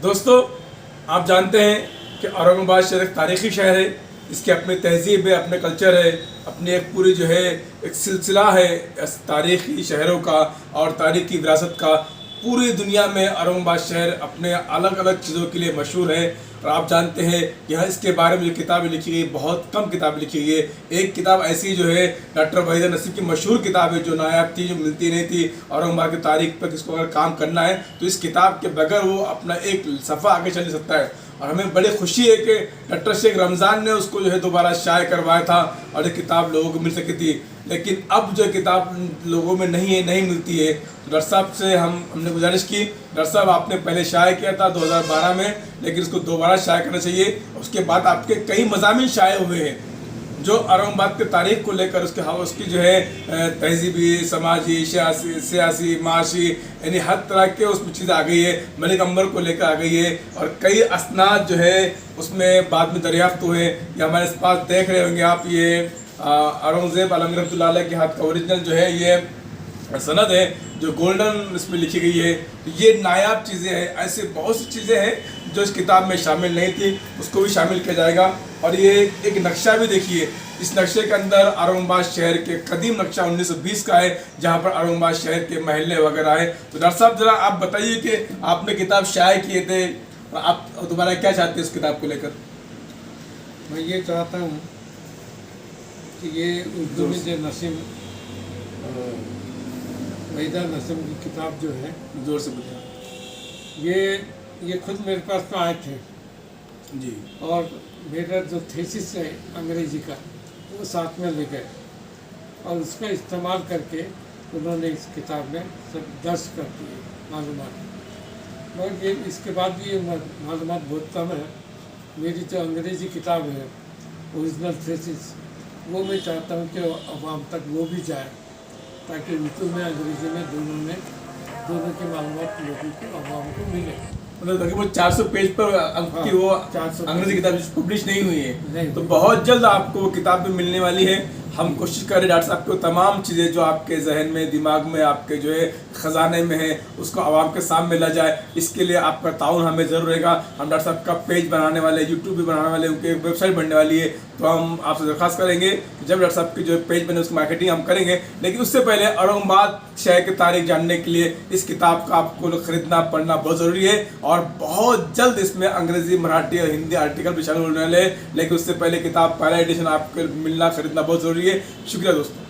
दोस्तों, आप जानते हैं कि औरंगाबाद शहर एक तारीख़ी शहर है। इसकी अपनी तहजीब है, अपने कल्चर है, अपनी एक पूरी जो है एक सिलसिला है तारीख़ी शहरों का और तारीख़ की विरासत का। पूरी दुनिया में औरंगाबाद शहर अपने अलग अलग चीज़ों के लिए मशहूर है। और आप जानते हैं कि यहाँ इसके बारे में जो किताबें लिखी गई, बहुत कम किताबें लिखी गई है। एक किताब ऐसी जो है डॉक्टर वहीदा नसीम की मशहूर किताब है, जो नायाब थी, जो मिलती नहीं थी। औरंगाबाद की तारीख पर किसको अगर काम करना है तो इस किताब के बगैर वो अपना एक सफ़ा आगे चल नहीं सकता है। और हमें बड़ी खुशी है कि डॉक्टर शेख रमज़ान ने उसको जो है दोबारा शाये करवाया था और ये किताब लोगों को मिल सकी थी। लेकिन अब जो किताब लोगों में नहीं मिलती है, तो डॉक्टर साहब से हमने गुजारिश की, डॉक्टर साहब आपने पहले शाये किया था 2012 में, लेकिन इसको दोबारा शाये करना चाहिए। उसके बाद आपके कई मज़ामीन शाये हुए हैं जो औरंगाबाद के तारीख़ को लेकर उसकी जो है तहजीबी, समाजी, सियासी, माशी, यानी हर तरह के उसमें चीज़ आ गई है। मलिक अंबर को लेकर आ गई है और कई असनाद जो है उसमें बाद में दरियाफ्त हुए। ये हमारे पास देख रहे होंगे आप, ये औरंगज़ेब आलमगीर रहमतुल्लाह अलैह के हाथ का ओरिजिनल जो है ये सनद है जो गोल्डन इसमें लिखी गई है। तो ये नायाब चीज़ें हैं। ऐसे बहुत सी चीज़ें हैं जो इस किताब में शामिल नहीं थी, उसको भी शामिल किया जाएगा। और ये एक नक्शा भी देखिए, इस नक्शे के अंदर औरंगाबाद शहर के कदीम नक्शा 1920 का है, जहाँ पर औरंगाबाद शहर के महल्ले वगैरह है। तो डॉक्टर साहब ज़रा आप बताइए कि आपने किताब शाये किए थे, आप दोबारा क्या चाहते हैं इस किताब को लेकर? मैं ये चाहता हूँ कि ये उर्दू में जो नसीम वहीदा नसीम की किताब जो है, जोर से बोलिए। ये खुद मेरे पास तो आए थे जी, और मेरा जो थीसिस है अंग्रेजी का वो साथ में ले गए और उसका इस्तेमाल करके उन्होंने इस किताब में सब दर्ज कर दिए मालूमात। मगर ये इसके बाद भी ये मालूमात बहुत कम है। मेरी जो अंग्रेज़ी किताब है ओरिजिनल थीसिस, वो मैं चाहता हूँ कि अवाम तक वो भी जाए, ताकि उर्दू में अंग्रेज़ी में दोनों की मालूमात लोगों को अवाम को मिले। मतलब तकरीबन 400 पेज पर की वो 400 अंग्रेजी किताब पब्लिश नहीं हुई है। नहीं, तो बहुत जल्द आपको वो किताब भी मिलने वाली है। हम कोशिश करें डॉक्टर साहब को तमाम चीज़ें जो आपके जहन में, दिमाग में, आपके जो है ख़जाने में है, उसको आवाम के सामने ला जाए। इसके लिए आपका ताउन हमें ज़रूर रहेगा। हम डॉक्टर साहब का पेज बनाने वाले, यूट्यूब भी बनाने वाले, उनकी वेबसाइट बनने वाली है। तो हम आपसे दरख्वास्त करेंगे कि जब डॉक्टर साहब की जो पेज बने उसकी मार्केटिंग हम करेंगे। लेकिन उससे पहले औरंगाबाद शहर की तारीख जानने के लिए इस किताब का आपको ख़रीदना पढ़ना बहुत ज़रूरी है। और बहुत जल्द इसमें अंग्रेज़ी, मराठी और हिंदी आर्टिकल भी शामिल होने वाले हैं। लेकिन उससे पहले किताब पहला एडिशन आपको मिलना, ख़रीदना बहुत ज़रूरी है। शुक्रिया दोस्तों।